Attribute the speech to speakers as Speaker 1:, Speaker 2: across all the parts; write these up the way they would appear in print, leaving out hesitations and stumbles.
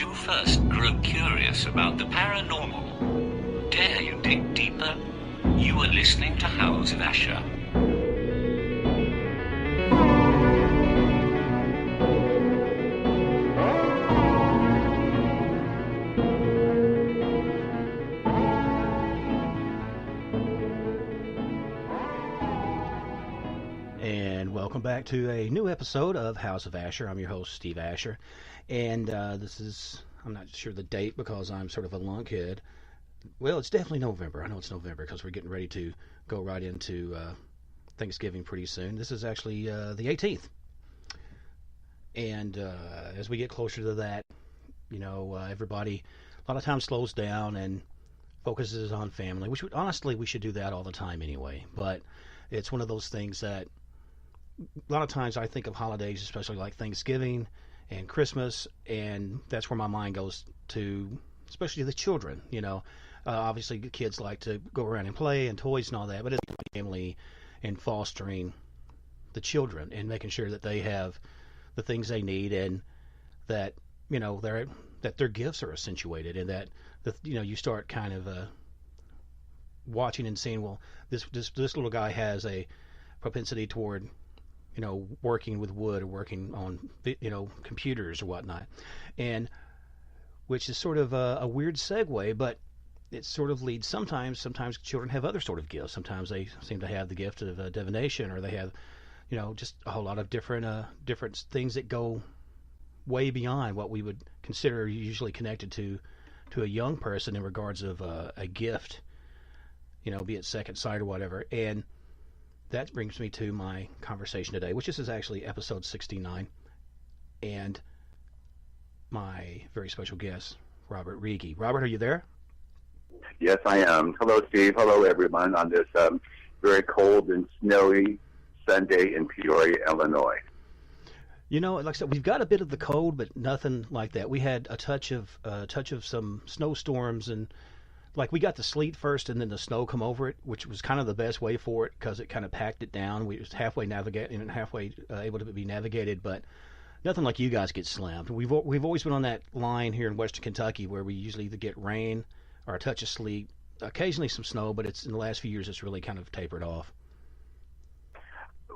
Speaker 1: you first grew curious about the paranormal? Dare you dig deeper? You are listening to House of Asher.
Speaker 2: Welcome back to a new episode of House of Asher. I'm your host, Steve Asher, and this is, I'm not sure the date because I'm sort of a lunkhead. Well, it's definitely November. I know it's November because we're getting ready to go right into Thanksgiving pretty soon. This is actually the 18th. And as we get closer to that, you know, everybody a lot of times slows down and focuses on family, which honestly we should do that all the time anyway. But it's one of those things that a lot of times I think of holidays, especially like Thanksgiving and Christmas, and that's where my mind goes to, especially the children, you know. Obviously, the kids like to go around and play and toys and all that, but it's family and fostering the children and making sure that they have the things they need and that, you know, that their gifts are accentuated and that, you know, you start kind of watching and seeing, well, this little guy has a propensity toward, you know, working with wood or working on, you know, computers or whatnot, and which is sort of a weird segue, but it sort of leads sometimes children have other sort of gifts. Sometimes they seem to have the gift of divination, or they have, you know, just a whole lot of different things that go way beyond what we would consider usually connected to a young person in regards of a gift, you know, be it second sight or whatever. And that brings me to my conversation today, which is actually episode 69, and my very special guest, Robert Righi. Robert, are you there?
Speaker 3: Yes, I am. Hello, Steve. Hello, everyone, on this very cold and snowy Sunday in Peoria, Illinois.
Speaker 2: You know, like I said, we've got a bit of the cold, but nothing like that. We had a touch of some snowstorms, and like we got the sleet first and then the snow come over it, which was kind of the best way for it because it kind of packed it down. We was halfway able to be navigated, but nothing like you guys get slammed. We've always been on that line here in Western Kentucky where we usually either get rain or a touch of sleet, occasionally some snow, but it's in the last few years it's really kind of tapered off.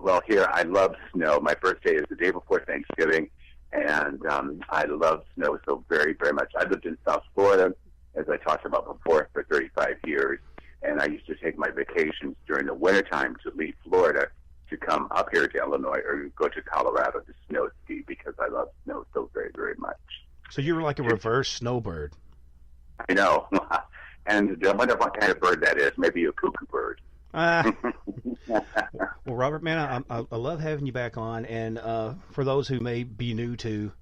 Speaker 3: Well, here I love snow. My birthday is the day before Thanksgiving, and I love snow so very, very much. I lived in South Florida, as I talked about before, for 35 years, and I used to take my vacations during the wintertime to leave Florida to come up here to Illinois or go to Colorado to snow ski because I love snow so very, very much.
Speaker 2: So you were like a reverse snowbird.
Speaker 3: I know. And I wonder what kind of bird that is. Maybe a cuckoo bird.
Speaker 2: Well, Robert, man, I love having you back on. And for those who may be new to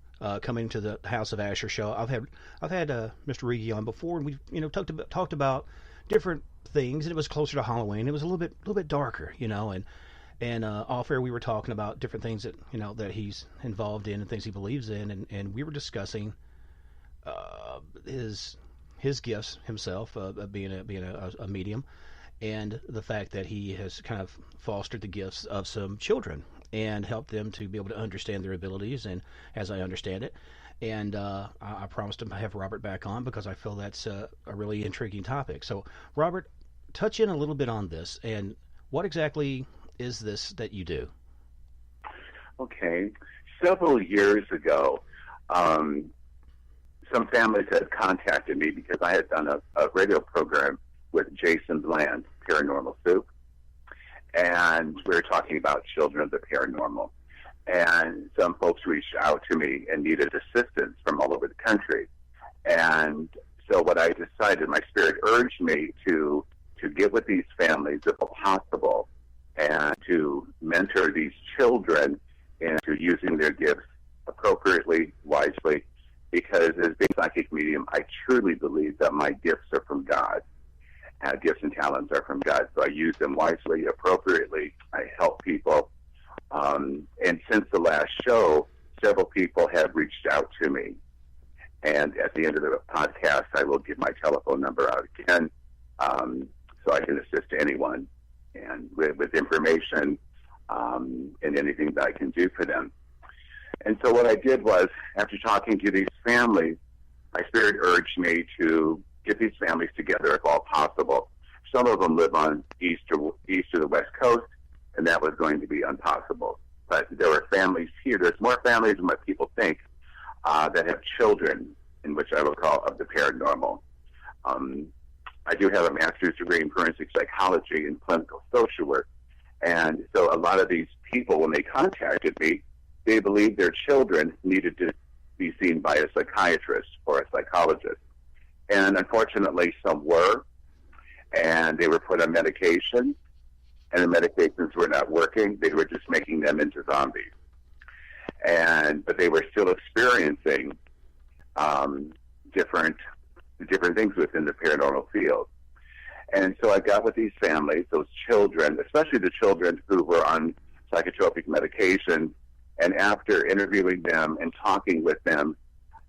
Speaker 2: coming to the House of Asher show, I've had Mr. Righi on before, and we've talked about different things. And it was closer to Halloween. It was a little bit darker, you know. And off air we were talking about different things that, you know, that he's involved in and things he believes in, and we were discussing his gifts himself, being a medium, and the fact that he has kind of fostered the gifts of some children and helped them to be able to understand their abilities, and as I understand it. And I promised to have Robert back on because I feel that's a really intriguing topic. So, Robert, touch in a little bit on this, and what exactly is this that you do?
Speaker 3: Okay. Several years ago, some families had contacted me because I had done a radio program with Jason Bland, Paranormal Soup, and we were talking about children of the paranormal. And some folks reached out to me and needed assistance from all over the country. And so what I decided, my spirit urged me to get with these families if possible and to mentor these children into using their gifts appropriately, wisely, because as being a psychic medium, I truly believe that my gifts are from God. Gifts and talents are from God, so I use them wisely, appropriately. I help people. And since the last show, several people have reached out to me. And at the end of the podcast, I will give my telephone number out again so I can assist anyone and with information and anything that I can do for them. And so what I did was, after talking to these families, my spirit urged me to get these families together if all possible. Some of them live on east or the west coast, and that was going to be impossible. But there were families here. There's more families than what people think that have children, in which I will call of the paranormal. I do have a master's degree in forensic psychology and clinical social work. And so a lot of these people, when they contacted me, they believed their children needed to be seen by a psychiatrist or a psychologist. And unfortunately, some were, and they were put on medication, and the medications were not working. They were just making them into zombies. But they were still experiencing different things within the paranormal field. And so I got with these families, those children, especially the children who were on psychotropic medication. And after interviewing them and talking with them,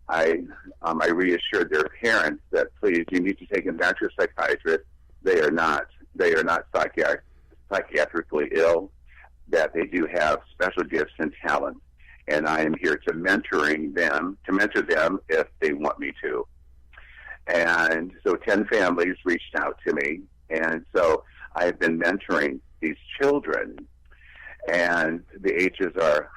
Speaker 3: I reassured their parents that, please, you need to take them back to a psychiatrist. They are not psychiatrically ill, that they do have special gifts and talents. And I am here to mentor them if they want me to. And so 10 families reached out to me. And so I've been mentoring these children. And the ages are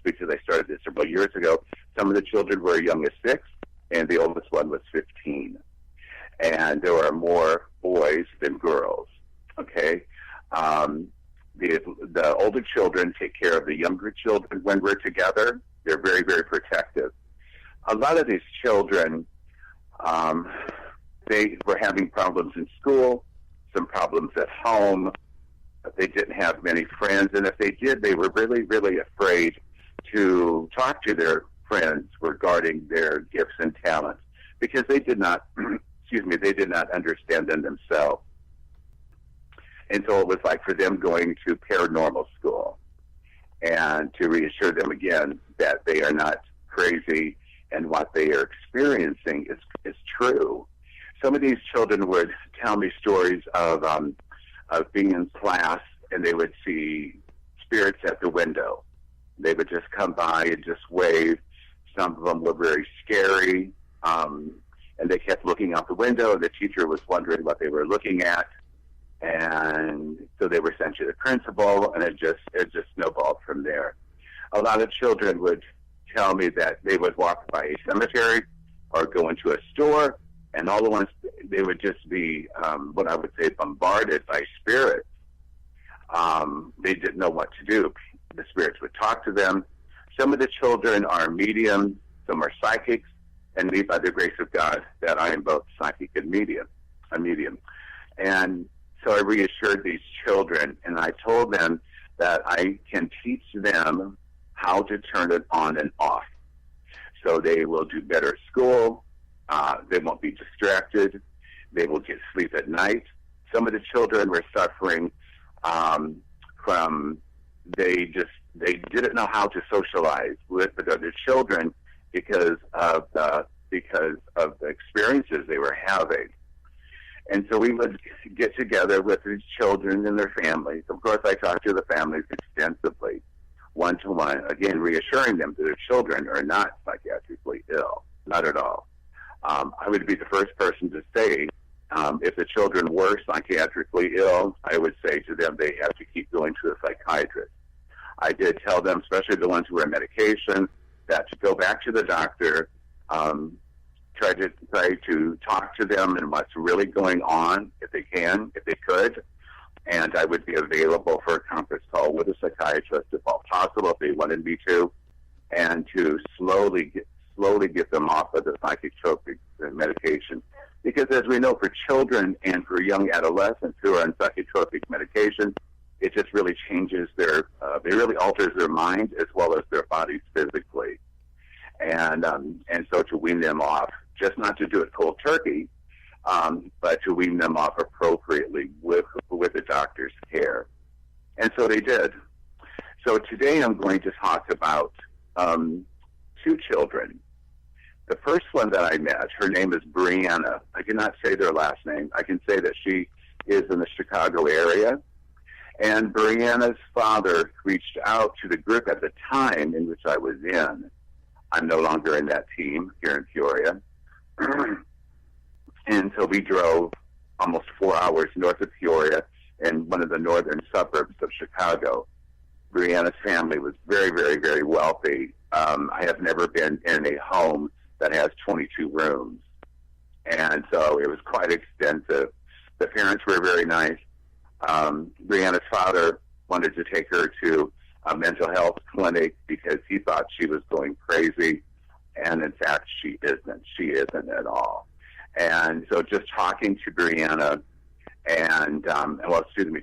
Speaker 3: because I started this several years ago, some of the children were as young as 6, and the oldest one was 15. And there are more boys than girls, okay? The older children take care of the younger children when we're together. They're very, very protective. A lot of these children, they were having problems in school, some problems at home. They didn't have many friends, and if they did, they were really, really afraid to talk to their friends regarding their gifts and talents because they did not, they did not understand them themselves. And so it was like for them going to paranormal school and to reassure them again that they are not crazy and what they are experiencing is true. Some of these children would tell me stories of being in class and they would see spirits at the window. They would just come by and just wave. Some of them were very scary, and they kept looking out the window. The teacher was wondering what they were looking at, and so they were sent to the principal, and it just snowballed from there. A lot of children would tell me that they would walk by a cemetery or go into a store, and all at once they would just be, what I would say, bombarded by spirits. They didn't know what to do. The spirits would talk to them. Some of the children are mediums, some are psychics, and me, by the grace of God, that I am both psychic and a medium. And so I reassured these children, and I told them that I can teach them how to turn it on and off. So they will do better at school. They won't be distracted. They will get sleep at night. Some of the children were suffering from they didn't know how to socialize with other children because of the experiences they were having. And so we would get together with these children and their families. Of course, I talked to the families extensively, one-to-one, again, reassuring them that their children are not psychiatrically ill, not at all. I would be the first person to say, if the children were psychiatrically ill, I would say to them they have to keep going to a psychiatrist. I did tell them, especially the ones who were on medication, that to go back to the doctor, try to talk to them and what's really going on, if they could. And I would be available for a conference call with a psychiatrist if all possible, if they wanted me to, and to slowly get them off of the psychotropic medication. Because as we know, for children and for young adolescents who are on psychotropic medication, it just really changes it really alters their mind as well as their bodies physically. And so to wean them off, just not to do it cold turkey, but to wean them off appropriately with the doctor's care. And so they did. So today I'm going to talk about 2 children. The first one that I met, her name is Brianna. I cannot say their last name. I can say that she is in the Chicago area. And Brianna's father reached out to the group at the time in which I was in I'm no longer in that team here in Peoria. And so we drove almost 4 hours north of Peoria in one of the northern suburbs of Chicago. Brianna's family was very, very, very wealthy. I have never been in a home that has 22 rooms. And so it was quite extensive. The parents were very nice. Brianna's father wanted to take her to a mental health clinic because he thought she was going crazy. And in fact, she isn't. She isn't at all. And so just talking to Brianna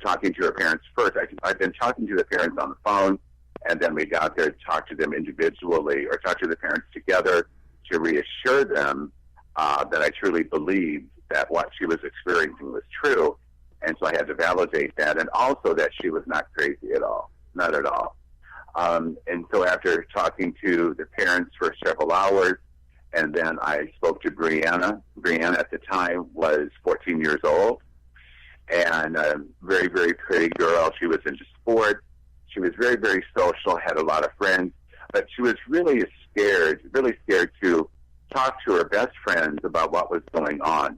Speaker 3: talking to her parents first. I've been talking to the parents on the phone, and then we got there to talk to them individually or talk to the parents together to reassure them that I truly believed that what she was experiencing was true. And so I had to validate that, and also that she was not crazy at all, not at all. And so after talking to the parents for several hours, and then I spoke to Brianna. Brianna at the time was 14 years old, and a very, very pretty girl. She was into sports. She was very, very social, had a lot of friends, but she was really scared to talk to her best friends about what was going on.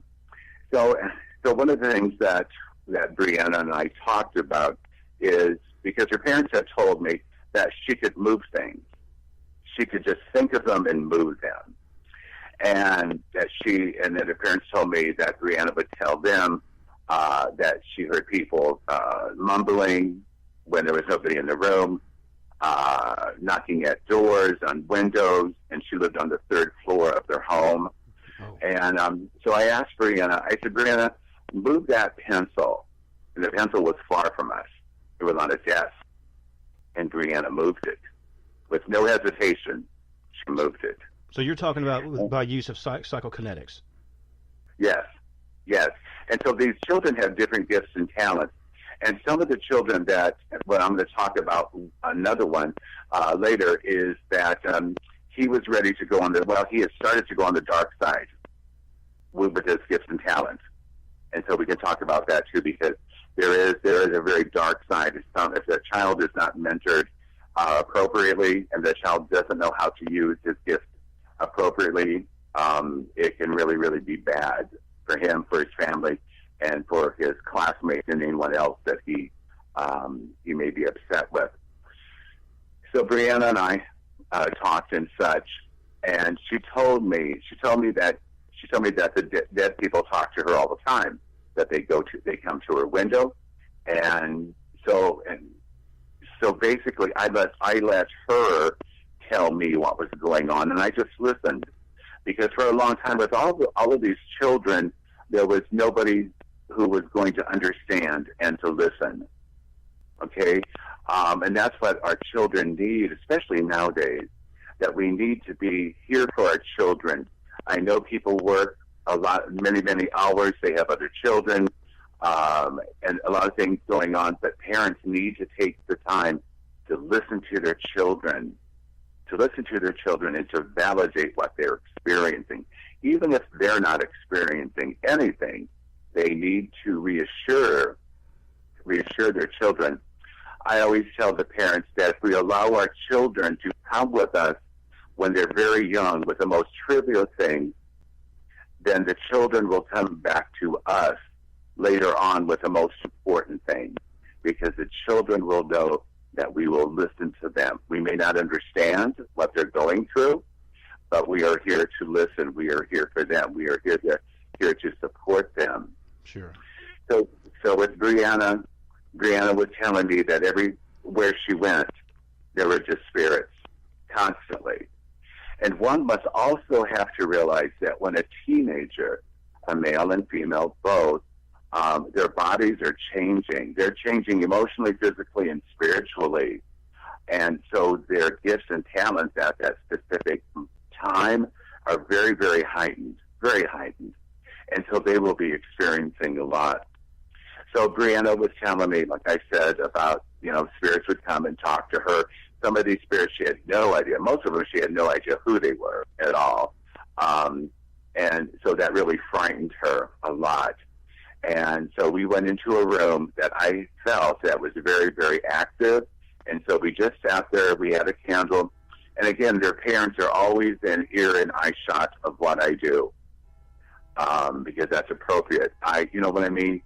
Speaker 3: So one of the things that Brianna and I talked about is because her parents had told me that she could move things. She could just think of them and move them. And then her parents told me that Brianna would tell them that she heard people mumbling when there was nobody in the room, knocking at doors, on windows, and she lived on the third floor of their home. Oh. And so I asked Brianna, I said, Brianna, move that pencil. And the pencil was far from us. It was on a desk. And Brianna moved it. With no hesitation, she moved it.
Speaker 2: So you're talking about by use of psychokinetics?
Speaker 3: Yes, yes. And so these children have different gifts and talents. And some of the children that, well, I'm going to talk about another one later, is that he was ready to go he had started to go on the dark side with his gifts and talents. And so we can talk about that too, because there is a very dark side. If the child is not mentored appropriately, and the child doesn't know how to use his gifts appropriately, it can really, really be bad for him, for his family, and for his classmates and anyone else that he may be upset with. So Brianna and I talked and such, and she told me that the dead people talk to her all the time. That they come to her window, and so basically I let her tell me what was going on, and I just listened, because for a long time with all of these children, there was nobody who was going to understand and to listen. Okay, and that's what our children need, especially nowadays. That we need to be here for our children. I know people work many hours. They have other children, and a lot of things going on. But parents need to take the time to listen to their children, and to validate what they're experiencing. Even if they're not experiencing anything, they need to reassure their children. I always tell the parents that if we allow our children to come with us when they're very young with the most trivial things, then the children will come back to us later on with the most important thing, because the children will know that we will listen to them. We may not understand what they're going through, but we are here to listen. We are here for them. We are here to support them.
Speaker 2: Sure.
Speaker 3: So with Brianna was telling me that everywhere she went, there were just spirits constantly. And one must also have to realize that when a teenager, a male and female both, their bodies are changing. They're changing emotionally, physically, and spiritually. And so their gifts and talents at that specific time are very, very heightened, very heightened. And so they will be experiencing a lot. So Brianna was telling me, like I said, about, spirits would come and talk to her. Some of these spirits she had no idea. Most of them she had no idea who they were at all. And so that really frightened her a lot. And so we went into a room that I felt that was very, very active. And so we just sat there. We had a candle, And again, their parents are always in ear and eye shot of what I do, because that's appropriate. You know what I mean?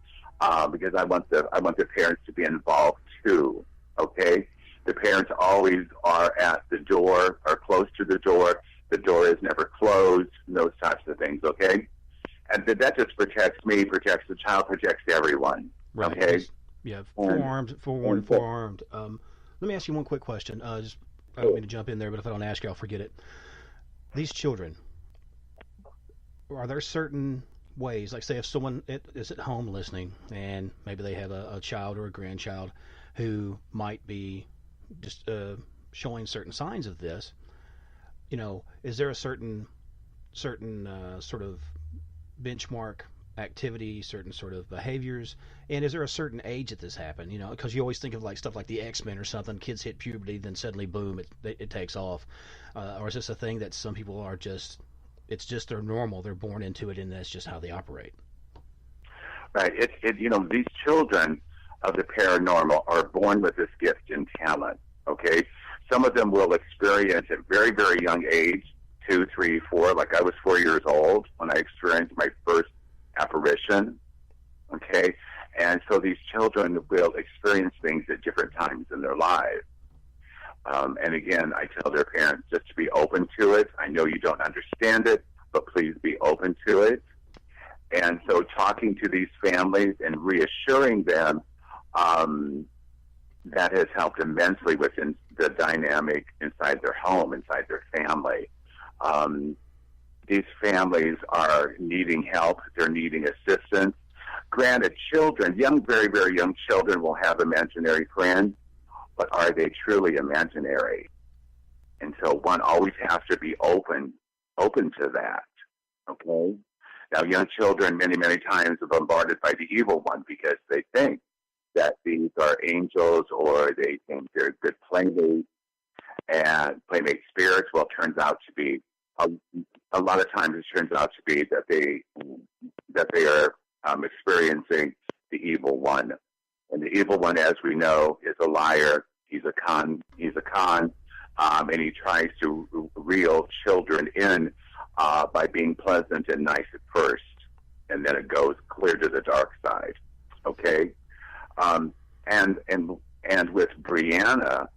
Speaker 3: Because I want the parents to be involved too. Okay, the parents always are at the door or close to the door. The door is never closed. Those types of things. Okay, and that just protects me, protects the child, protects everyone.
Speaker 2: Right.
Speaker 3: Okay.
Speaker 2: Yeah. Forewarned. Let me ask you one quick question. I don't mean to jump in there, but if I don't ask you, I'll forget it. These children, are there certain ways, like say if someone is at home listening and maybe they have a child or a grandchild who might be just showing certain signs of this, you know, is there a certain sort of benchmark activity, certain sort of behaviors, and is there a certain age that this happened? You know, because you always think of like stuff like the X-Men or something, kids hit puberty, then suddenly boom, it takes off, or is this a thing that some people are just, it's just they're normal, they're born into it, and that's just how they operate?
Speaker 3: Right. You know, these children of the paranormal are born with this gift and talent. Okay, some of them will experience at very, very young age, 2, 3, 4. Like I was 4 years old when I experienced my first apparition. Okay, and so these children will experience things at different times in their lives. And again, I tell their parents just to be open to it. I know you don't understand it, but please be open to it. And so talking to these families and reassuring them, that has helped immensely within the dynamic inside their home, inside their family. These families are needing help. They're needing assistance. Granted, children, very, very young children will have imaginary friends, but are they truly imaginary? And so one always has to be open to that. Okay? Now, young children many, many times are bombarded by the evil one because they think that these are angels, or they think they're good playmates and playmate spirits. Well, it turns out to be a lot of times it turns out to be that they are experiencing the evil one, and the evil one, as we know, is a liar. He's a con, and he tries to reel children in by being pleasant and nice at first, and then it goes clear to the dark side. Okay, and with Brianna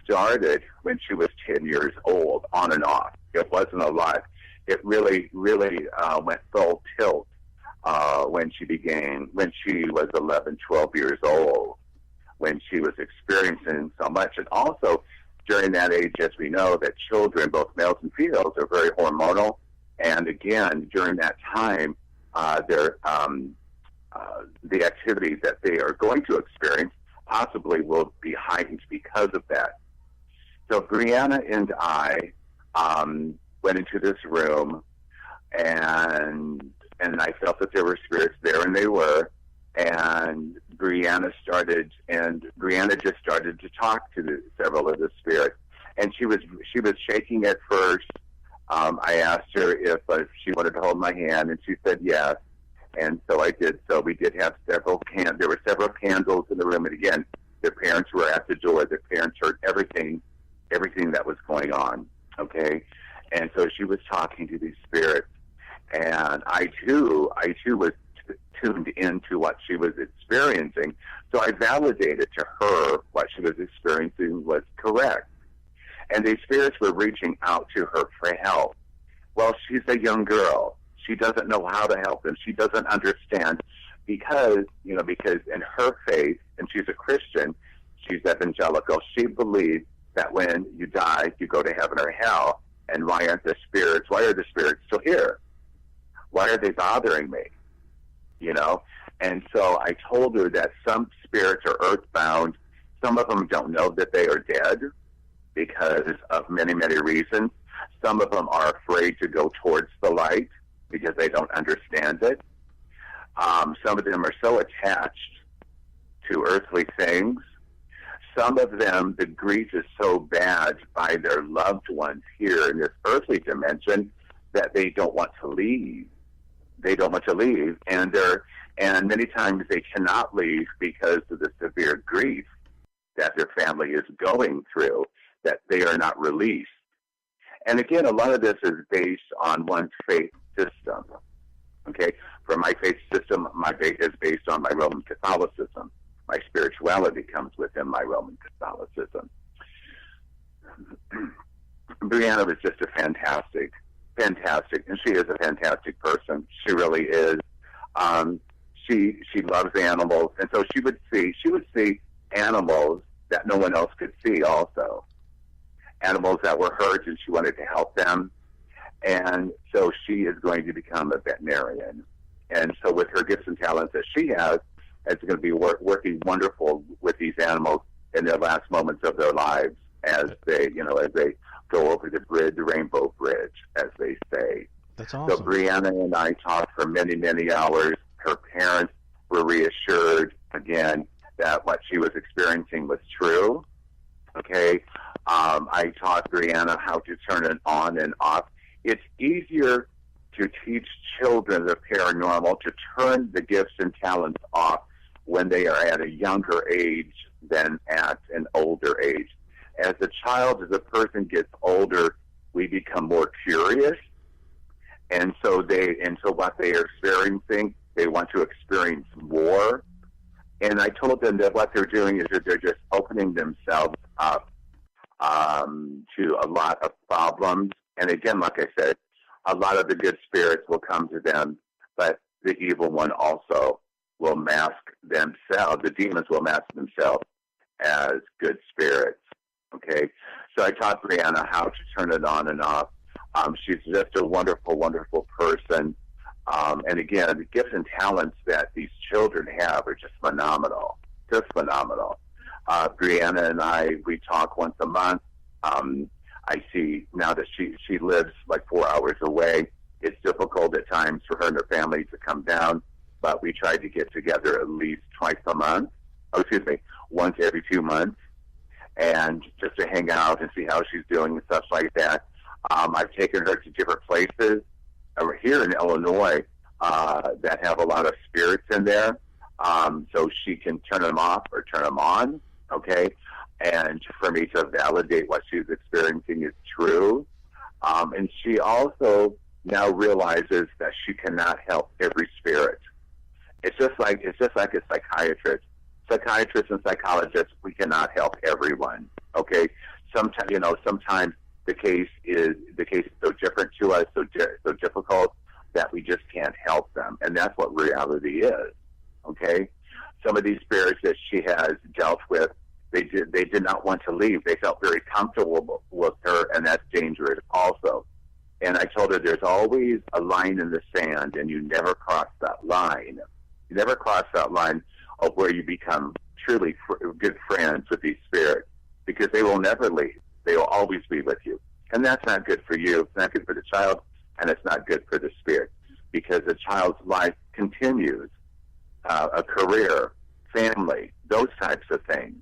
Speaker 3: started when she was 10 years old, on and off. It wasn't a lot. It really went full tilt when she was 11, 12 years old, when she was experiencing so much. And also during that age, as we know, that children, both males and females, are very hormonal. And again, during that time, the activities that they are going to experience possibly will be heightened because of that. So Brianna and I went into this room, and I felt that there were spirits there, and they were. And Brianna just started to talk to several of the spirits, and she was shaking at first. I asked her if she wanted to hold my hand, and she said yes. And so I did. So we did have there were several candles in the room. And again, their parents were at the door. Their parents heard everything that was going on. Okay. And so she was talking to these spirits. And I too was tuned into what she was experiencing. So I validated to her what she was experiencing was correct. And these spirits were reaching out to her for help. Well, she's a young girl. She doesn't know how to help them. She doesn't understand because in her faith, and she's a Christian, she's evangelical, she believes that when you die, you go to heaven or hell. And why are the spirits still here? Why are they bothering me? And so I told her that some spirits are earthbound. Some of them don't know that they are dead because of many, many reasons. Some of them are afraid to go towards the light because they don't understand it. Some of them are so attached to earthly things. Some of them, the grief is so bad by their loved ones here in this earthly dimension that they don't want to leave. And many times they cannot leave because of the severe grief that their family is going through. that they are not released. And again, a lot of this is based on one's faith system. Okay, for my faith system, my faith is based on my Roman Catholicism. My spirituality comes within my Roman Catholicism. Brianna was just a fantastic, and she is a fantastic person. She really is. She loves animals, and so she would see animals that no one else could see also. Animals that were hurt, and she wanted to help them. And so she is going to become a veterinarian. And so with her gifts and talents that she has, it's going to be working wonderful with these animals in their last moments of their lives as they go over the bridge, the Rainbow Bridge, as they say.
Speaker 2: That's awesome.
Speaker 3: So Brianna and I talked for many, many hours. Her parents were reassured, again, that what she was experiencing was true. Okay? I taught Brianna how to turn it on and off. It's easier to teach children the paranormal to turn the gifts and talents off when they are at a younger age than at an older age. As a person gets older, we become more curious, and so what they are experiencing, they want to experience more. And I told them that what they're doing is that they're just opening themselves up to a lot of problems. And again, like I said, a lot of the good spirits will come to them, but the evil one also will mask themselves. The demons will mask themselves as good spirits. Okay, so I taught Brianna how to turn it on and off. She's just a wonderful, wonderful person. And again, the gifts and talents that these children have are just phenomenal. Just phenomenal. Brianna and we talk once a month. I see now that she lives like 4 hours away. It's difficult at times for her and her family to come down, but we try to get together at least once every 2 months, and just to hang out and see how she's doing and stuff like that. I've taken her to different places here in Illinois that have a lot of spirits in there, so she can turn them off or turn them on, okay? And for me to validate what she's experiencing is true. And she also now realizes that she cannot help every spirit. It's just like a psychiatrist. Psychiatrists and psychologists, we cannot help everyone. Okay, sometimes the case is so different to us, so difficult that we just can't help them, and that's what reality is. Okay, some of these spirits that she has dealt with, they did not want to leave. They felt very comfortable with her, and that's dangerous also. And I told her there's always a line in the sand, and you never cross that line. You never cross that line of where you become truly good friends with these spirits, because they will never leave. They will always be with you. And that's not good for you. It's not good for the child, and it's not good for the spirit, because the child's life continues, a career, family, those types of things.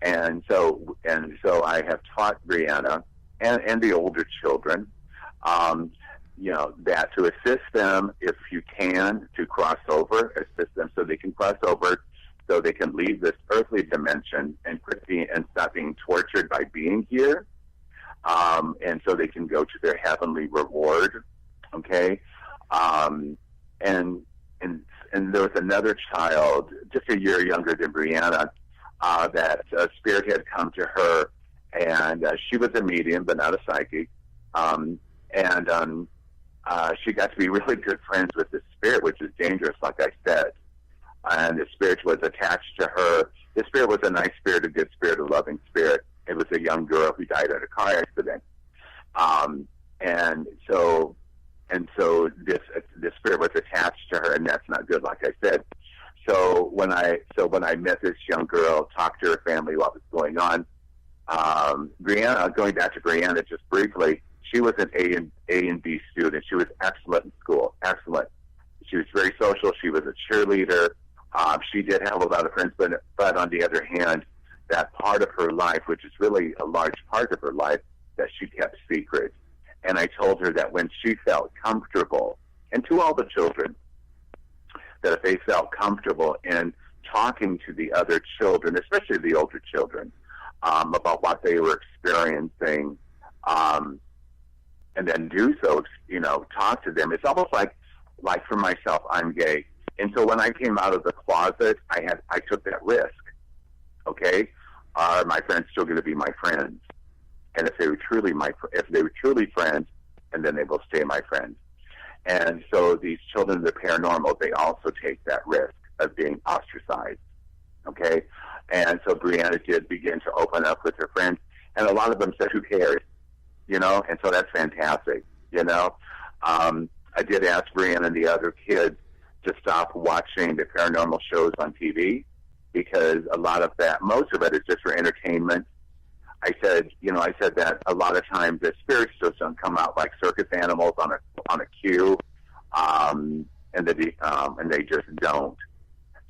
Speaker 3: And so I have taught Brianna and the older children, that to assist them, if you can, to cross over, assist them so they can cross over, so they can leave this earthly dimension and stop being tortured by being here, and so they can go to their heavenly reward. Okay, and there was another child, just a year younger than Brianna, that a spirit had come to her, and she was a medium but not a psychic, she got to be really good friends with the spirit, which is dangerous, like I said. And the spirit was attached to her. The spirit was a nice spirit, a good spirit, a loving spirit. It was a young girl who died in a car accident. This spirit was attached to her, and that's not good, like I said. So when I met this young girl, talked to her family what was going on, Brianna, going back to Brianna just briefly, she was an A and B student. She was excellent in school, excellent. She was very social. She was a cheerleader. She did have a lot of friends, but on the other hand, that part of her life, which is really a large part of her life, that she kept secret. And I told her that when she felt comfortable, and to all the children, that if they felt comfortable in talking to the other children, especially the older children, about what they were experiencing, and then do so, talk to them. It's almost like for myself, I'm gay. And so when I came out of the closet, I took that risk. Okay? Are my friends still going to be my friends? And if they were truly friends, and then they will stay my friends. And so these children of the paranormal, they also take that risk of being ostracized. Okay? And so Brianna did begin to open up with her friends, and a lot of them said, who cares? And so that's fantastic, I did ask Brianna and the other kids to stop watching the paranormal shows on TV, because a lot of that, most of it is just for entertainment. I said that a lot of times the spirits just don't come out like circus animals on a cue, and they just don't.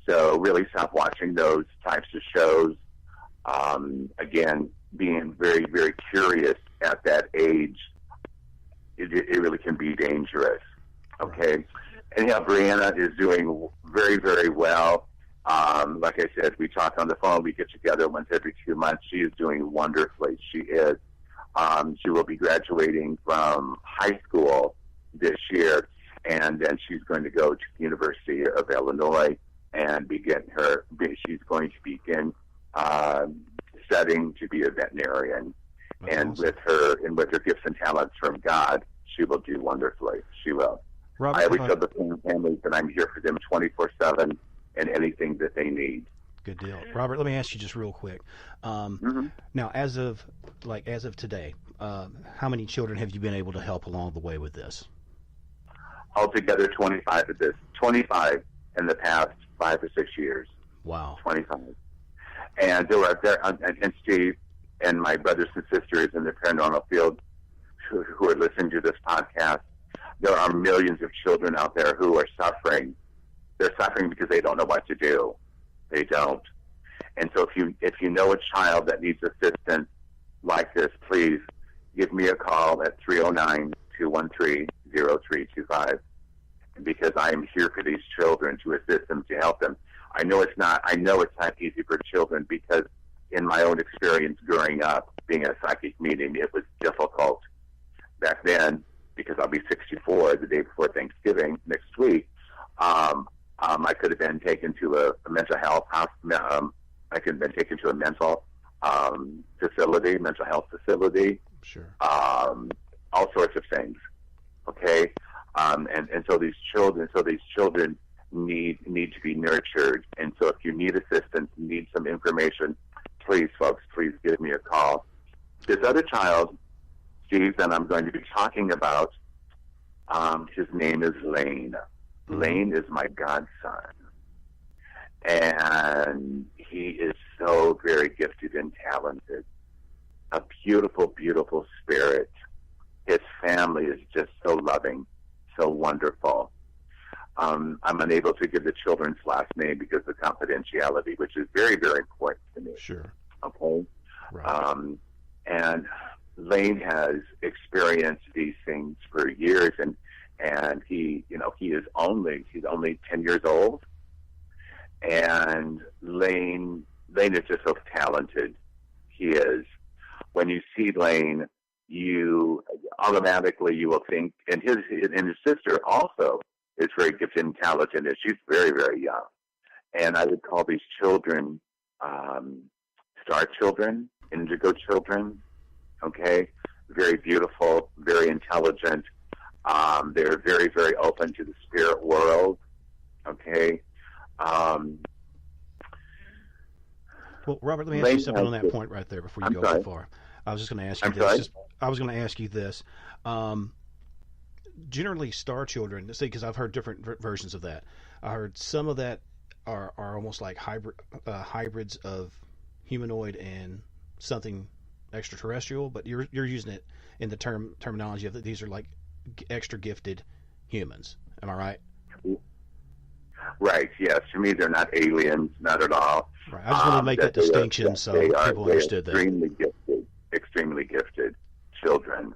Speaker 3: So really stop watching those types of shows. Again, being very, very curious at that age, it really can be dangerous. Okay. Anyhow, Brianna is doing very, very well. Like I said, we talk on the phone. We get together once every 2 months. She is doing wonderfully. She is. She will be graduating from high school this year, and then she's going to go to the University of Illinois and she's going to begin studying to be a veterinarian.
Speaker 2: That's
Speaker 3: and
Speaker 2: awesome.
Speaker 3: with her gifts and talents from God, she will do wonderfully. She will.
Speaker 2: Robert,
Speaker 3: I always tell the families that I'm here for them 24/7 and anything that they need.
Speaker 2: good deal. Robert, let me ask you just real quick. Now, as of today, how many children have you been able to help along the way with this?
Speaker 3: Altogether, 25 of this. 25 in the past 5 or 6 years.
Speaker 2: Wow.
Speaker 3: 25. And and Steve and my brothers and sisters in the paranormal field who are listening to this podcast, there are millions of children out there who are suffering. They're suffering because they don't know what to do. They don't. And so if you know a child that needs assistance like this, please give me a call at 309-213-0325, because I am here for these children, to assist them, to help them. I know it's not easy for children, because in my own experience growing up, being a psychic medium, it was difficult back then, because I'll be 64 the day before Thanksgiving next week. I could have been taken to a mental health hospital. I could have been taken to a mental health facility.
Speaker 2: Sure.
Speaker 3: All sorts of things. Okay. And so these children need to be nurtured. And so if you need assistance, need some information, please, folks, please give me a call. This other child, Steve, that I'm going to be talking about, his name is Lane. Lane is my godson. And he is so very gifted and talented. A beautiful, beautiful spirit. His family is just so loving, so wonderful. I'm unable to give the children's last name because of confidentiality, which is very, very important to me.
Speaker 2: Sure.
Speaker 3: Okay?
Speaker 2: Right.
Speaker 3: And Lane has experienced these things for years, and he's only 10 years old, and Lane is just so talented. He is. When you see Lane, you automatically will think, and his sister also is very gifted and talented, and she's very, very young. And I would call these children star children, indigo children. Okay, very beautiful, very intelligent. They're very, very open to the spirit world. Okay.
Speaker 2: Well, Robert, let me ask you something on that point right there before you go too far. I was just going to ask you this. I was going to ask you this. Generally, star children, because I've heard different versions of that. I heard some of that are almost like hybrids of humanoid and something extraterrestrial, but you're using it in the terminology of that these are like extra gifted humans. Am I right?
Speaker 3: Right. Yes. To me, they're not aliens, not at all.
Speaker 2: Right. I just want to make that distinction so people understood that.
Speaker 3: Extremely gifted children.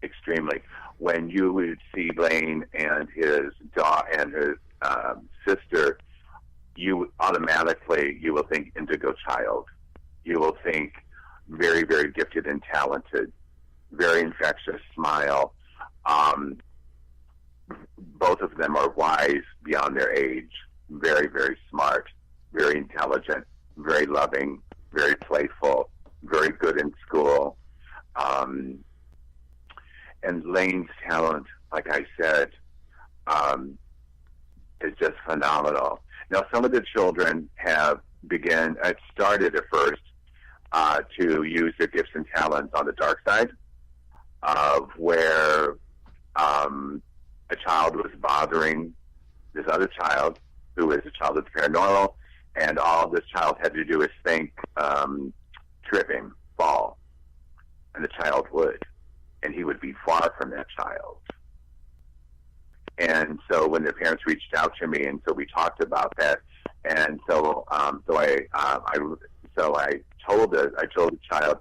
Speaker 3: Extremely. When you would see Lane and his sister, you will think indigo child. You will think very, very gifted and talented, very infectious smile. Both of them are wise beyond their age, very, very smart, very intelligent, very loving, very playful, very good in school. And Lane's talent, like I said, is just phenomenal. Now, some of the children have started at first to use their gifts and talents on the dark side, of where a child was bothering this other child who is a child of the paranormal, and all this child had to do is think, tripping, fall, and the child would, and he would be far from that child. And so when the parents reached out to me, and so we talked about that, and so I told the child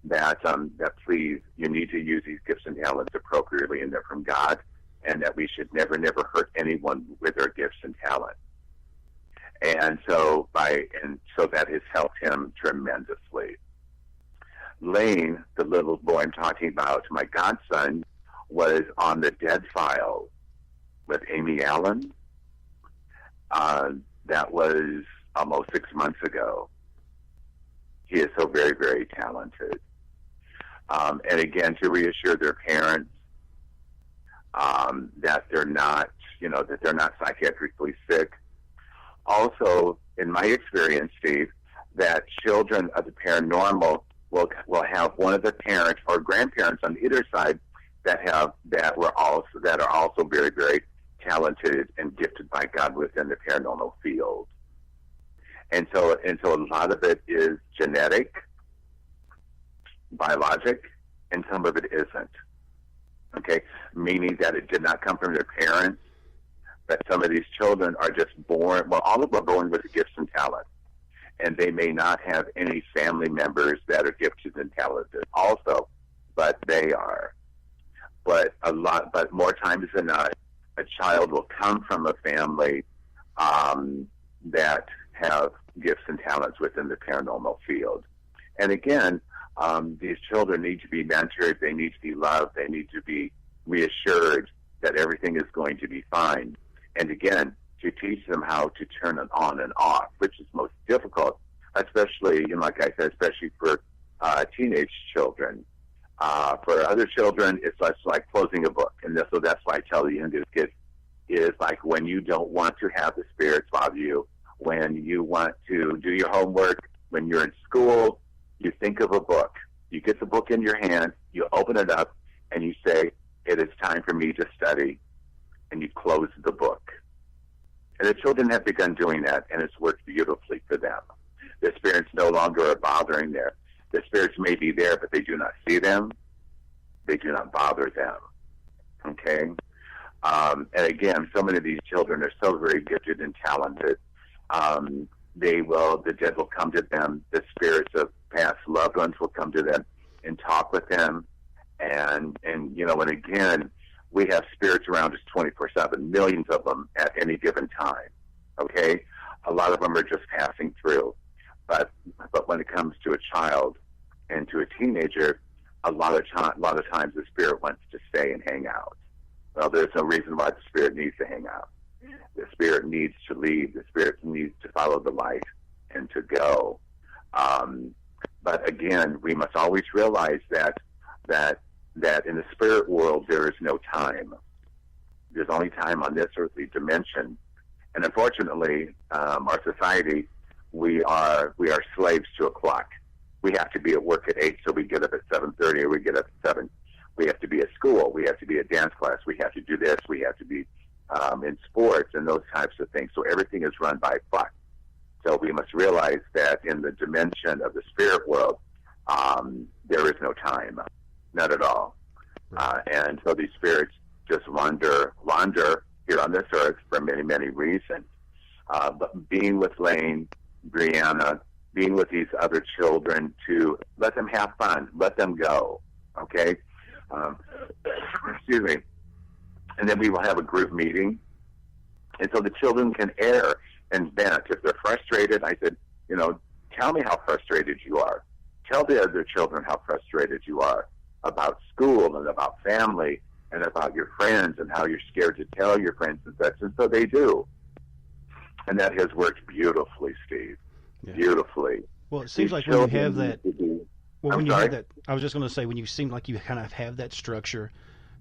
Speaker 3: that please, you need to use these gifts and talents appropriately, and they're from God, and that we should never hurt anyone with their gifts and talents. And so that has helped him tremendously. Lane, the little boy I'm talking about, my godson, was on the Dead Files with Amy Allen. That was almost 6 months ago. He is so very, very talented. And again, to reassure their parents that they're not, that they're not psychiatrically sick. Also, in my experience, Steve, that children of the paranormal will have one of the parents or grandparents on either side that are also very, very talented and gifted by God within the paranormal field. And so a lot of it is genetic, biologic, and some of it isn't. Okay, meaning that it did not come from their parents, but some of these children are just born. Well, all of them are born with gifts and talents, and they may not have any family members that are gifted and talented also, but they are. But more times than not, a child will come from a family that have gifts and talents within the paranormal field. And again, these children need to be mentored, they need to be loved, they need to be reassured that everything is going to be fine. And again, to teach them how to turn it on and off, which is most difficult, especially, like I said, especially for teenage children. For other children, it's less like closing a book. And so that's why I tell the youngest kids, is like when you don't want to have the spirits bother you, when you want to do your homework, when you're in school, you think of a book. You get the book in your hand, you open it up, and you say, it is time for me to study, and you close the book. And the children have begun doing that, and it's worked beautifully for them. The spirits no longer are bothering them. The spirits may be there, but they do not see them. They do not bother them. Okay? And again, so many of these children are so very gifted and talented. The dead will come to them. The spirits of past loved ones will come to them and talk with them. And again, we have spirits around us 24/7, millions of them at any given time. Okay? A lot of them are just passing through. But when it comes to a child and to a teenager, a lot of times the spirit wants to stay and hang out. Well, there's no reason why the spirit needs to hang out. The spirit needs to leave. The spirit needs to follow the light and to go. But again, we must always realize that in the spirit world there is no time. There's only time on this earthly dimension, and unfortunately, our society, we are slaves to a clock. We have to be at work at 8, so we get up at 7:30, or we get up at 7. We have to be at school. We have to be at dance class. We have to do this. We have to be in sports and those types of things. So everything is run by clock. So we must realize that in the dimension of the spirit world, there is no time, not at all. And so these spirits just wander here on this earth for many, many reasons. But being with Lane, Brianna, being with these other children, to let them have fun, let them go, okay? Excuse me. And then we will have a group meeting. And so the children can air and vent. If they're frustrated, I said, tell me how frustrated you are. Tell the other children how frustrated you are about school and about family and about your friends and how you're scared to tell your friends and such. And so they do. And that has worked beautifully, Steve. Yeah. Beautifully.
Speaker 2: Well, it seems like when you have that, when you have that, I was just going to say, when you seem like you kind of have that structure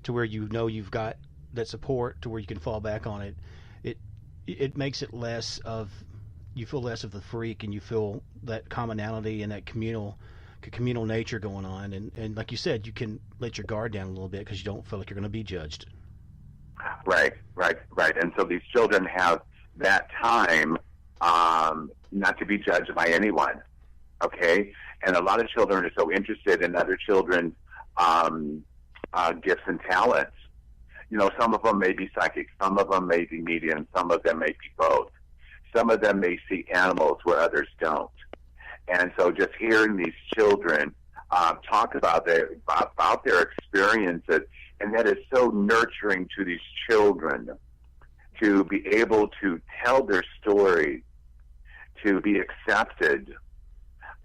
Speaker 2: to where you know you've got that support to where you can fall back on it, it makes it less of, you feel less of the freak, and you feel that commonality and that communal nature going on. And like you said, you can let your guard down a little bit because you don't feel like you're going to be judged.
Speaker 3: Right. And so these children have that time not to be judged by anyone, okay? And a lot of children are so interested in other children's gifts and talents. You know, some of them may be psychic, some of them may be medium, some of them may be both. Some of them may see animals where others don't. And so just hearing these children talk about their experiences, and that is so nurturing to these children to be able to tell their story, to be accepted.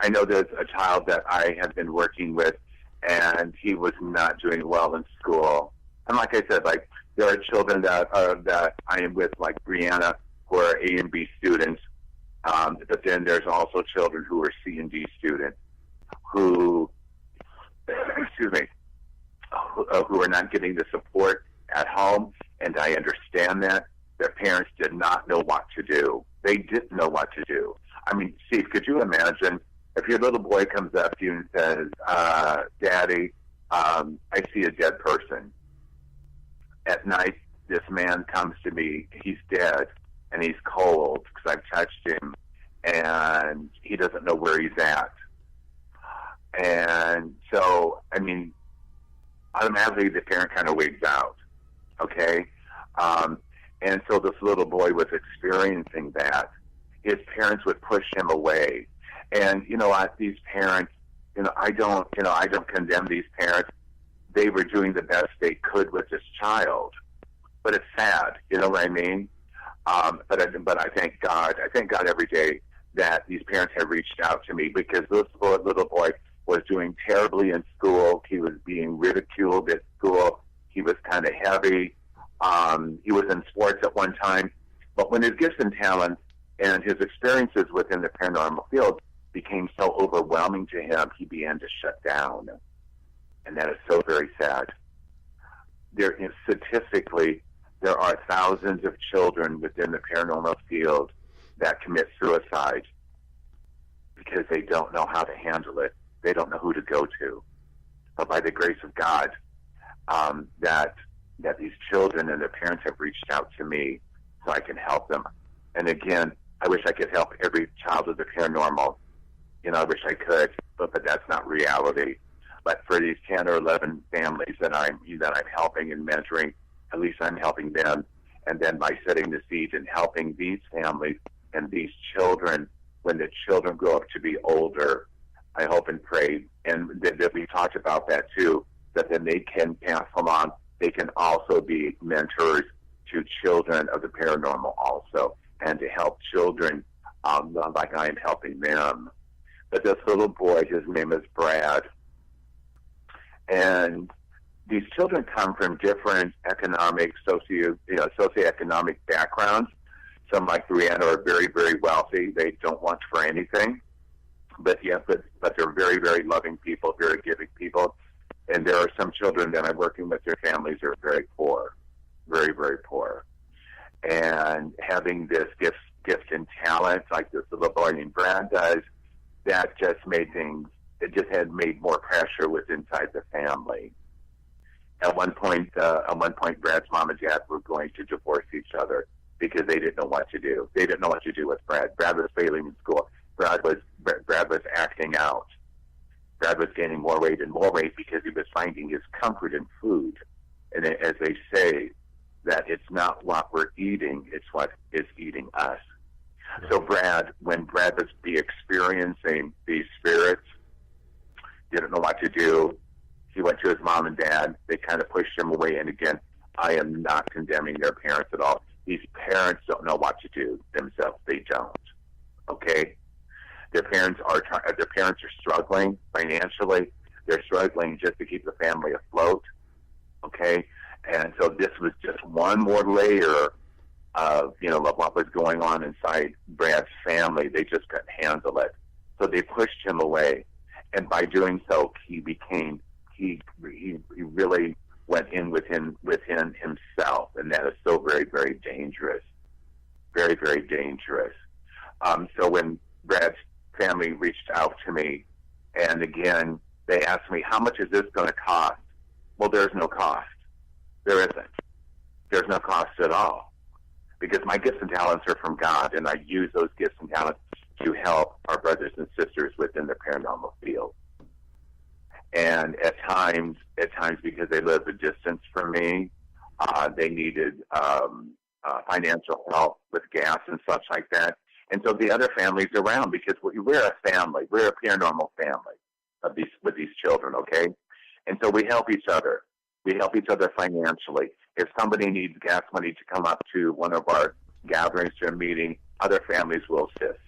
Speaker 3: I know there's a child that I have been working with, and he was not doing well in school. And like I said, like, there are children that I am with, like Brianna, who are A and B students, but then there's also children who are C and D students who, who are not getting the support at home, and I understand that. Their parents did not know what to do. They didn't know what to do. I mean, Steve, could you imagine if your little boy comes up to you and says, Daddy, I see a dead person. At night, this man comes to me, he's dead, and he's cold because I've touched him, and he doesn't know where he's at. And so, I mean, automatically the parent kind of wigs out, okay? And so this little boy was experiencing that. His parents would push him away. And, you know what, these parents, I don't condemn these parents. They were doing the best they could with this child. But it's sad, you know what I mean? But I thank God. I thank God every day that these parents have reached out to me, because this little boy was doing terribly in school. He was being ridiculed at school. He was kind of heavy. He was in sports at one time. But when his gifts and talents and his experiences within the paranormal field became so overwhelming to him, he began to shut down. And that is so very sad. Statistically, there are thousands of children within the paranormal field that commit suicide because they don't know how to handle it. They don't know who to go to. But by the grace of God, that these children and their parents have reached out to me so I can help them. And again, I wish I could help every child of the paranormal. I wish I could, but that's not reality. But for these 10 or 11 families that I'm helping and mentoring, at least I'm helping them. And then by setting the seeds and helping these families and these children, when the children grow up to be older, I hope and pray, and that we talked about that too, that then they can pass them on. They can also be mentors to children of the paranormal also, and to help children like I am helping them. But this little boy, his name is Brad, and these children come from different socioeconomic backgrounds. Some, like Brianna, are very, very wealthy. They don't want for anything, but they're very, very loving people, very giving people. And there are some children that I'm working with, their families are very poor, very, very poor. And having this gift and talent like this little boy named Brad does, that just made things, it just had made more pressure inside the family. At one point, Brad's mom and dad were going to divorce each other because they didn't know what to do. They didn't know what to do with Brad. Brad was failing in school. Brad was acting out. Brad was gaining more weight and more weight because he was finding his comfort in food. And as they say, that it's not what we're eating, it's what is eating us. So when Brad was experiencing these spirits, didn't know what to do, he went to his mom and dad. They kind of pushed him away. And again, I am not condemning their parents at all. These parents don't know what to do themselves. They don't. Okay? Their parents are struggling financially. They're struggling just to keep the family afloat. Okay, and so this was just one more layer of what was going on inside Brad's family. They just couldn't handle it, so they pushed him away. And by doing so, he really went in within himself, and that is so very, very dangerous, very, very dangerous. So when Brad's family reached out to me, and again they asked me, "How much is this going to cost?" Well, there's no cost. There isn't. There's no cost at all, because my gifts and talents are from God, and I use those gifts and talents to help our brothers and sisters within the paranormal field. And at times, because they lived a distance from me, they needed financial help with gas and such like that. And so the other families around, because we're a family, we're a paranormal family with these children, okay? And so we help each other. We help each other financially. If somebody needs gas money to come up to one of our gatherings to a meeting, other families will assist.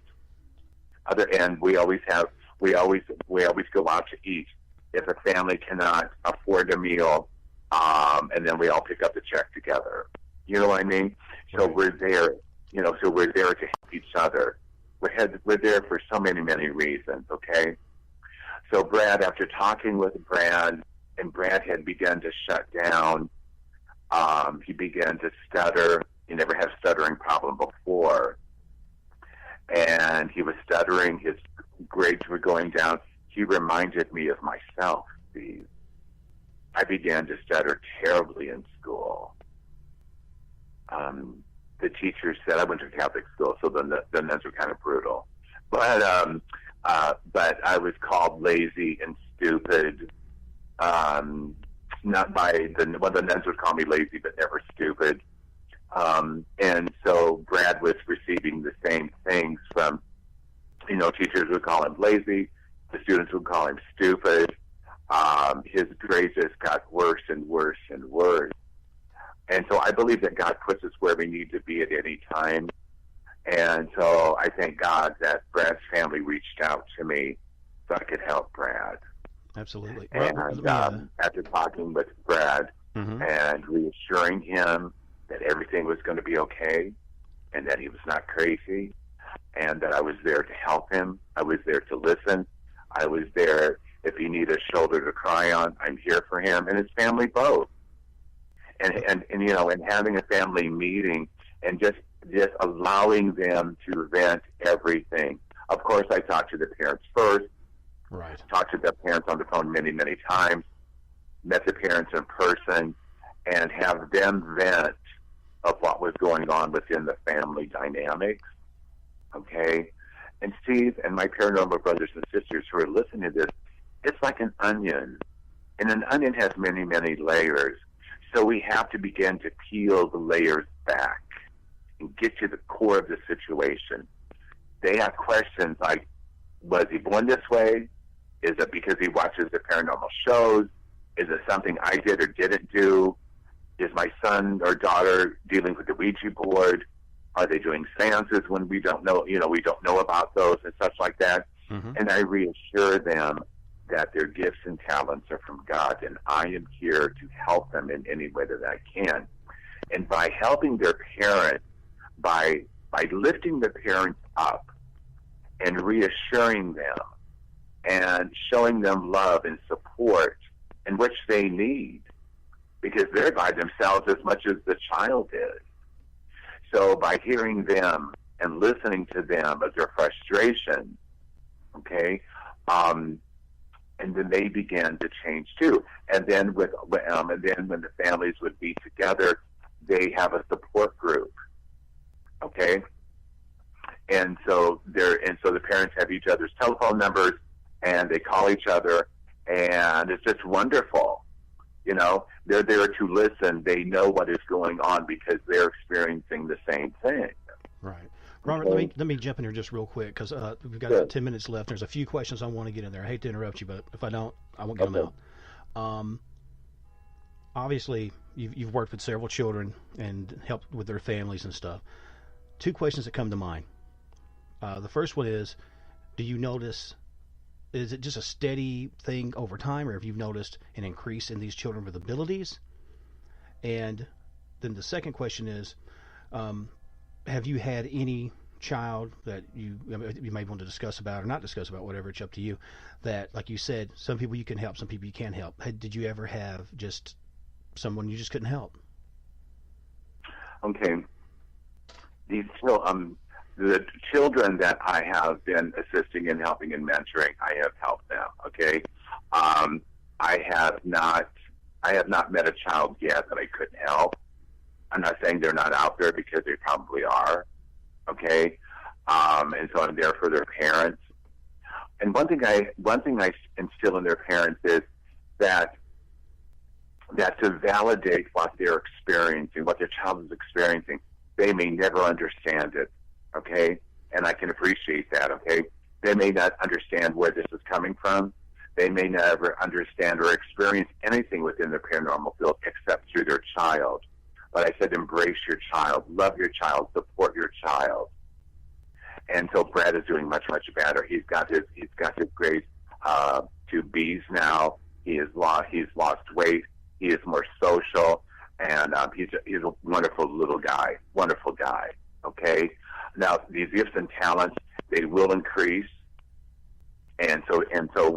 Speaker 3: And we always go out to eat if a family cannot afford a meal, and then we all pick up the check together. You know what I mean? So we're there. So we're there to help each other. We're there for so many, many reasons. Okay. So Brad, after talking with Brad, and Brad had begun to shut down. He began to stutter. He never had a stuttering problem before. And he was stuttering. His grades were going down. He reminded me of myself, Steve. I began to stutter terribly in school. The teachers said, I went to Catholic school, so the nuns were kind of brutal. But I was called lazy and stupid. Not by the nuns would call me lazy, but never stupid. And so Brad was receiving the same things from, teachers would call him lazy, the students would call him stupid. His grades just got worse and worse and worse. And so I believe that God puts us where we need to be at any time. And so I thank God that Brad's family reached out to me so I could help Brad.
Speaker 2: Absolutely.
Speaker 3: And after talking with Brad and reassuring him that everything was going to be okay and that he was not crazy and that I was there to help him, I was there to listen, I was there if he needed a shoulder to cry on, I'm here for him and his family both. And having a family meeting and just allowing them to vent everything. Of course, I talked to the parents first.
Speaker 2: Right.
Speaker 3: Talked to the parents on the phone many, many times. Met the parents in person and have them vent of what was going on within the family dynamics. Okay? And Steve and my paranormal brothers and sisters who are listening to this, it's like an onion. And an onion has many, many layers. So we have to begin to peel the layers back and get to the core of the situation. They have questions like, was he born this way? Is it because he watches the paranormal shows? Is it something I did or didn't do? Is my son or daughter dealing with the Ouija board? Are they doing seances when we don't know, we don't know about those and such like that? Mm-hmm. And I reassure them that their gifts and talents are from God, and I am here to help them in any way that I can. And by helping their parents, by lifting the parents up and reassuring them and showing them love and support, in which they need, because they're by themselves as much as the child is. So by hearing them and listening to them as their frustration, okay, and then they began to change too. And then when the families would be together, they have a support group, okay. And so the parents have each other's telephone numbers, and they call each other, and it's just wonderful. They're there to listen. They know what is going on because they're experiencing the same thing. Right.
Speaker 2: Robert, let me jump in here just real quick because we've got about 10 minutes left. There's a few questions I want to get in there. I hate to interrupt you, but if I don't, I won't get them out. Obviously, you've worked with several children and helped with their families and stuff. Two questions that come to mind. The first one is, do you notice, is it just a steady thing over time, or have you noticed an increase in these children with abilities? And then the second question is, have you had any child that you may want to discuss about or not discuss about, whatever, it's up to you, that, like you said, some people you can help, some people you can't help? Did you ever have just someone you just couldn't help?
Speaker 3: Okay. The children that I have been assisting and helping and mentoring, I have helped them. Okay. I have not met a child yet that I couldn't help. I'm not saying they're not out there, because they probably are. Okay. And so I'm there for their parents. And one thing I instill in their parents is that to validate what they're experiencing, what their child is experiencing, they may never understand it. Okay. And I can appreciate that. Okay. They may not understand where this is coming from. They may never understand or experience anything within the paranormal field except through their child. But I said, embrace your child, love your child, support your child. And so Brad is doing much, much better. He's got his grades 2 B's now. He's lost weight. He is more social, and he's a wonderful little guy. Wonderful guy. Okay. Now these gifts and talents, they will increase, and so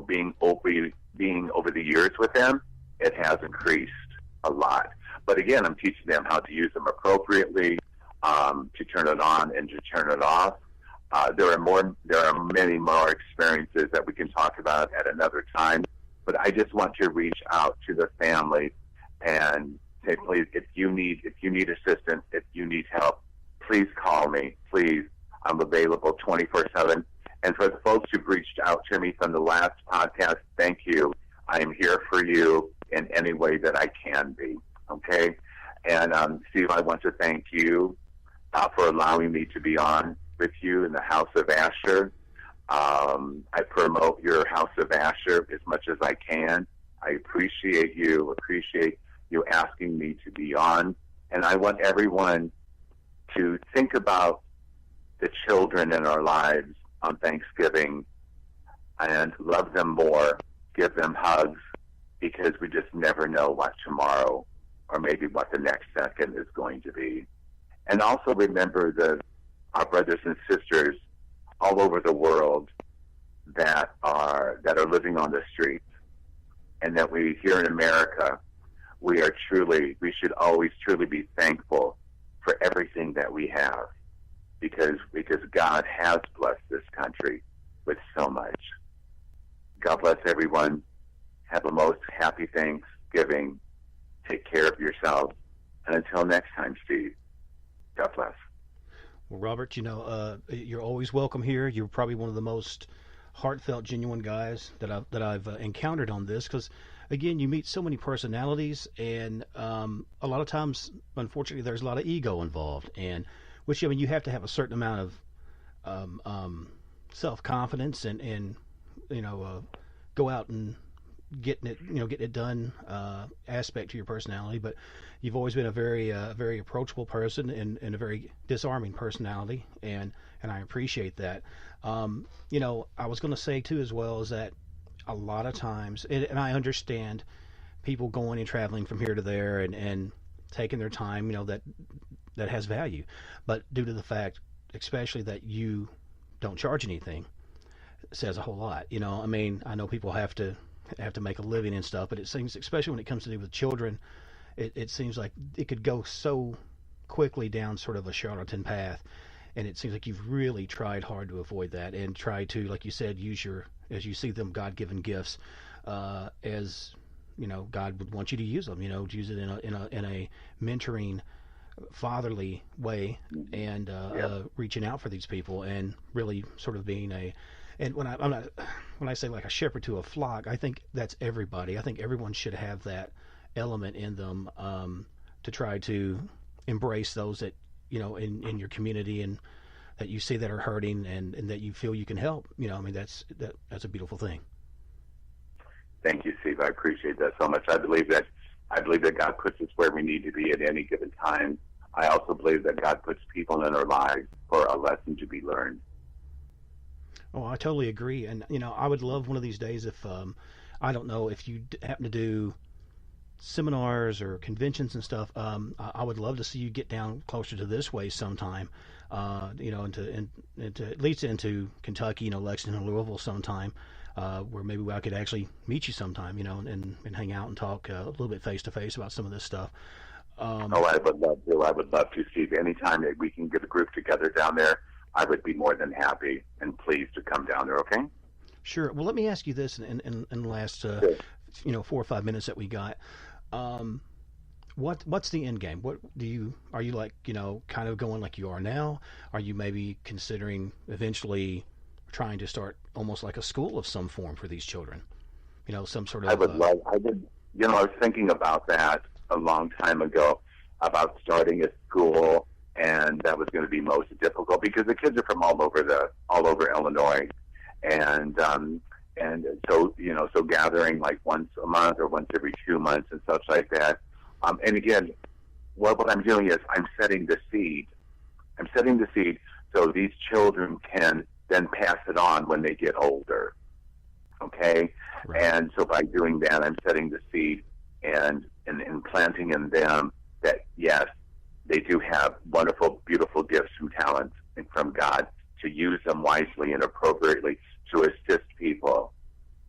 Speaker 3: being over the years with them, it has increased a lot. But again, I'm teaching them how to use them appropriately, to turn it on and to turn it off. There are many more experiences that we can talk about at another time. But I just want to reach out to the family and say, please, if you need assistance, if you need help, please call me. Please, I'm available 24/7. And for the folks who've reached out to me from the last podcast, thank you. I am here for you in any way that I can be. Okay? And Steve, I want to thank you for allowing me to be on with you in the House of Asher. I promote your House of Asher as much as I can. I appreciate you asking me to be on. And I want everyone to think about the children in our lives on Thanksgiving and love them more, give them hugs, because we just never know what tomorrow or maybe what the next second is going to be. And also remember our brothers and sisters all over the world that are living on the streets, and that we here in America, we should always truly be thankful for everything that we have, because God has blessed this country with so much. God bless everyone. Have a most happy Thanksgiving. Take care of yourselves. And until next time, Steve, God bless.
Speaker 2: Well, Robert, you're always welcome here. You're probably one of the most heartfelt, genuine guys that I've encountered on this, because, again, you meet so many personalities, and a lot of times, unfortunately, there's a lot of ego involved, and which, you have to have a certain amount of self-confidence and go out and getting it done aspect to your personality. But you've always been a very approachable person and a very disarming personality, and I appreciate that. I was going to say too as well is that a lot of times, and I understand people going and traveling from here to there and taking their time, that has value, but due to the fact, especially that you don't charge anything, says a whole lot. I know people have to make a living and stuff, but it seems, especially when it comes to do with children, it seems like it could go so quickly down sort of a charlatan path, and it seems like you've really tried hard to avoid that and try to, like you said, as you see them, God-given gifts, as God would want you to use them. Use it in a mentoring, fatherly way, and reaching out for these people, and really sort of being and when I say like a shepherd to a flock, I think that's everybody. I think everyone should have that element in them, to try to embrace those that in your community and that you see that are hurting and that you feel you can help. That's a beautiful thing.
Speaker 3: Thank you, Steve. I appreciate that so much. I believe that God puts us where we need to be at any given time. I also believe that God puts people in our lives for a lesson to be learned.
Speaker 2: Oh, I totally agree. And, I would love one of these days if, I don't know, if you happen to do seminars or conventions and stuff, I would love to see you get down closer to this way sometime, into at least into Kentucky, Lexington and Louisville sometime, where maybe I could actually meet you sometime, and hang out and talk a little bit face to face about some of this stuff.
Speaker 3: I would love to. I would love to, Steve. Anytime that we can get a group together down there, I would be more than happy and pleased to come down there, okay?
Speaker 2: Sure. Well, let me ask you this in the last,
Speaker 3: Sure.
Speaker 2: 4 or 5 minutes that we got. What's the end game? Are you like, kind of going like you are now? Are you maybe considering eventually trying to start almost like a school of some form for these children? Some sort of... I
Speaker 3: was thinking about that a long time ago, about starting a school, and that was going to be most difficult because the kids are from all over Illinois, and so gathering like once a month or once every 2 months and such like that. And again, what I'm doing is I'm setting the seed. I'm setting the seed so these children can then pass it on when they get older. Okay?
Speaker 2: Right.
Speaker 3: And so by doing that, I'm setting the seed and implanting in them that, yes, they do have wonderful, beautiful gifts and talents from God, to use them wisely and appropriately to assist people.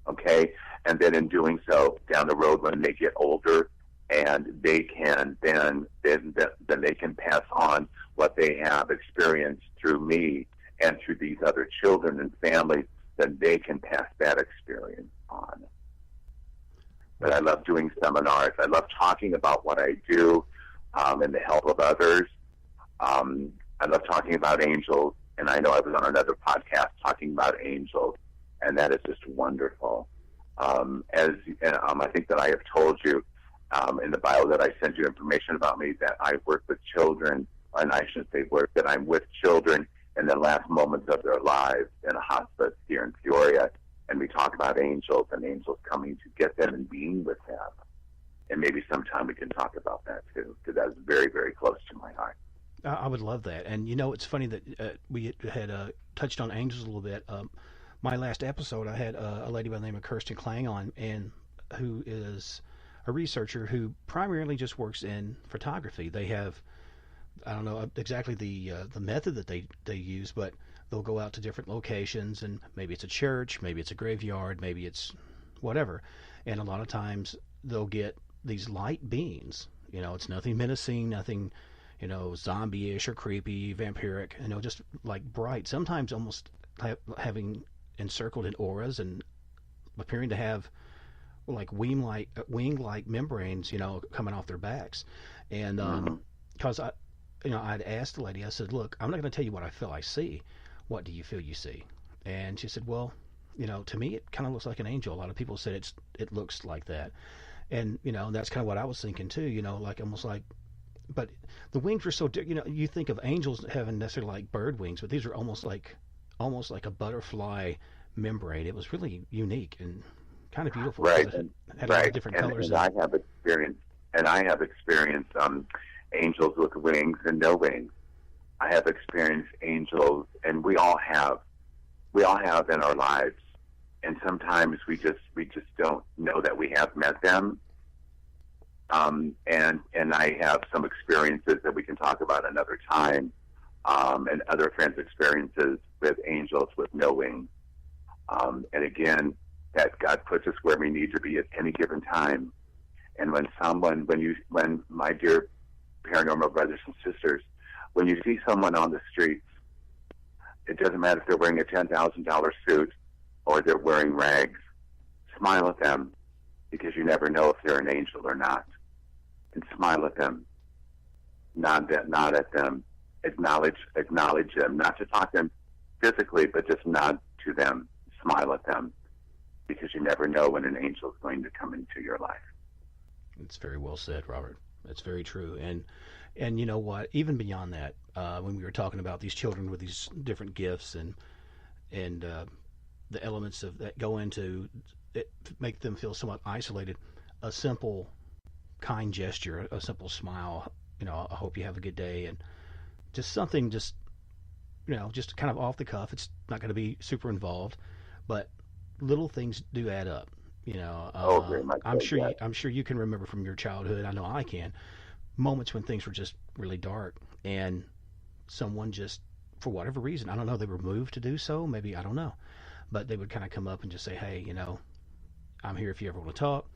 Speaker 3: Okay? And then in doing so, down the road when they get older, and they can then they can pass on what they have experienced through me and through these other children and families, then they can pass that experience on. But I love doing seminars. I love talking about what I do and the help of others. I love talking about angels, and I know I was on another podcast talking about angels, and that is just wonderful. I think that I have told you in the bio that I sent you information about me that I work with children, and I should say work, that I'm with children in the last moments of their lives in a hospice here in Peoria, and we talk about angels and angels coming to get them and being with them. And maybe sometime we can talk about that too, because that's very, very close to my heart.
Speaker 2: I would love that. And it's funny that we had touched on angels a little bit. My last episode, I had a lady by the name of Kirsten Klang on, and who is a researcher who primarily just works in photography. They have, I don't know exactly the method that they use, but they'll go out to different locations, and maybe it's a church, maybe it's a graveyard, maybe it's whatever. And a lot of times they'll get these light beings. It's nothing menacing, nothing, zombie-ish or creepy, vampiric, just like bright, sometimes almost having encircled in auras and appearing to have like wing-like membranes, coming off their backs. And because I'd asked the lady, I said, look, I'm not going to tell you what I feel I see. What do you feel you see? And she said, well, to me it kind of looks like an angel. A lot of people said it looks like that. And, that's kind of what I was thinking too, like almost like, but the wings were so, you think of angels having necessarily like bird wings, but these are almost like a butterfly membrane. It was really unique and kind of beautiful.
Speaker 3: Right.
Speaker 2: It had a lot of different colors.
Speaker 3: And I have experienced angels with wings and no wings. I have experienced angels, and we all have in our lives. And sometimes we just don't know that we have met them. And I have some experiences that we can talk about another time, and other friends' experiences with angels with no wings. And again, that God puts us where we need to be at any given time. And when my dear paranormal brothers and sisters, when you see someone on the streets, it doesn't matter if they're wearing a $10,000 suit or they're wearing rags, smile at them, because you never know if they're an angel or not. And smile at them, nod at them, acknowledge them, not to talk to them physically, but just nod to them, smile at them, because you never know when an angel is going to come into your life.
Speaker 2: It's very well said, Robert. That's very true. And you know what? Even beyond that, when we were talking about these children with these different gifts and the elements of that go into it, make them feel somewhat isolated, a simple kind gesture, a simple smile, I hope you have a good day, and just something, just just kind of off the cuff. It's not going to be super involved, but little things do add up.
Speaker 3: Very much
Speaker 2: I'm
Speaker 3: so,
Speaker 2: sure
Speaker 3: yes.
Speaker 2: I'm sure you can remember from your childhood. I know I can. Moments when things were just really dark, and someone just, for whatever reason, I don't know, they were moved to do so. Maybe, I don't know, but they would kind of come up and just say, "Hey, I'm here if you ever want to talk."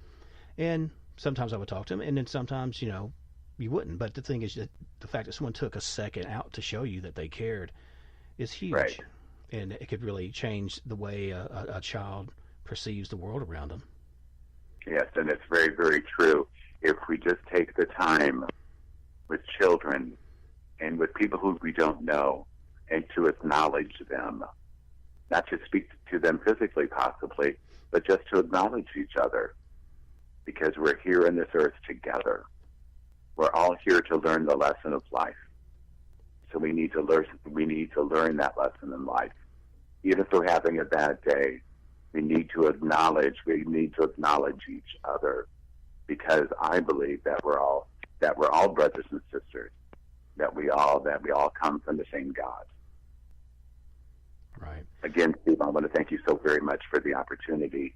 Speaker 2: And sometimes I would talk to them, and then sometimes, you wouldn't. But the thing is that the fact that someone took a second out to show you that they cared is huge.
Speaker 3: Right.
Speaker 2: And it could really change the way a child perceives the world around them.
Speaker 3: Yes, and it's very, very true. If we just take the time with children and with people who we don't know, and to acknowledge them, not to speak to them physically possibly, but just to acknowledge each other, because we're here on this earth together. We're all here to learn the lesson of life. So we need to learn that lesson in life. Even if we're having a bad day, we need to acknowledge each other, because I believe that we're all brothers and sisters, that we all come from the same God.
Speaker 2: Right.
Speaker 3: Again, Steve, I want to thank you so very much for the opportunity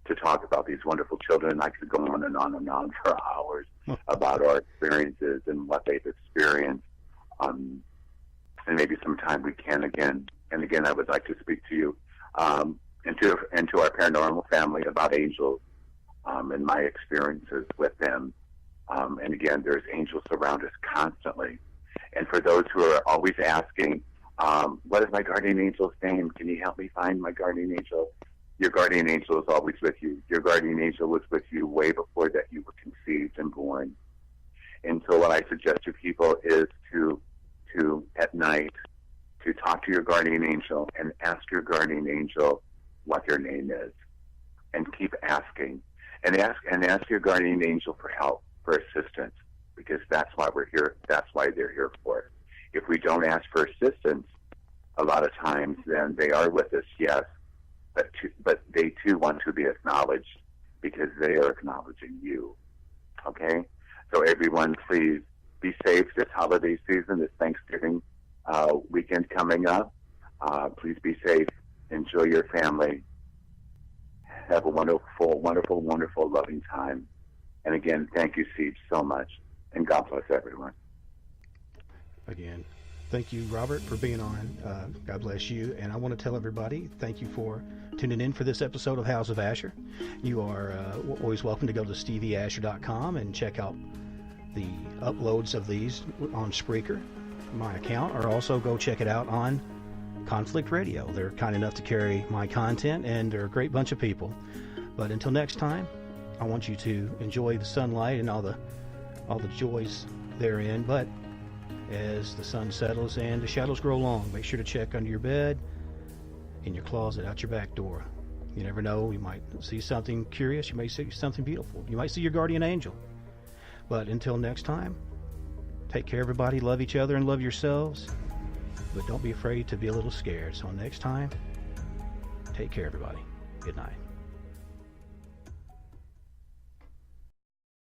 Speaker 3: to talk about these wonderful children. I could go on and on and on for hours about our experiences and what they've experienced. And maybe sometime we can again. And again, I would like to speak to you and to our paranormal family about angels and my experiences with them. And again, there's angels around us constantly. And for those who are always asking, what is my guardian angel's name? Can you help me find my guardian angel? Your guardian angel is always with you. Your guardian angel was with you way before that you were conceived and born. And so what I suggest to people is to at night, to talk to your guardian angel and ask your guardian angel what their name is, and keep asking, and ask your guardian angel for help, for assistance, because that's why we're here. That's why they're here for it. If we don't ask for assistance, a lot of times, then they are with us, yes, but they too want to be acknowledged, because they are acknowledging you. Okay? So everyone, please be safe this holiday season, this Thanksgiving weekend coming up. Please be safe. Enjoy your family. Have a wonderful, wonderful, wonderful, loving time. And again, thank you, Steve, so much. And God bless everyone.
Speaker 2: Again, thank you, Robert, for being on. God bless you. And I want to tell everybody, thank you for tuning in for this episode of House of Asher. You are always welcome to go to stevieasher.com and check out the uploads of these on Spreaker, my account, or also go check it out on Conflict Radio. They're kind enough to carry my content, and they're a great bunch of people. But until next time, I want you to enjoy the sunlight and all the joys therein. But as the sun settles and the shadows grow long, make sure to check under your bed, in your closet, out your back door. You never know, you might see something curious, you may see something beautiful, you might see your guardian angel. But until next time, take care, everybody. Love each other and love yourselves. But don't be afraid to be a little scared. So next time, take care, everybody. Good night.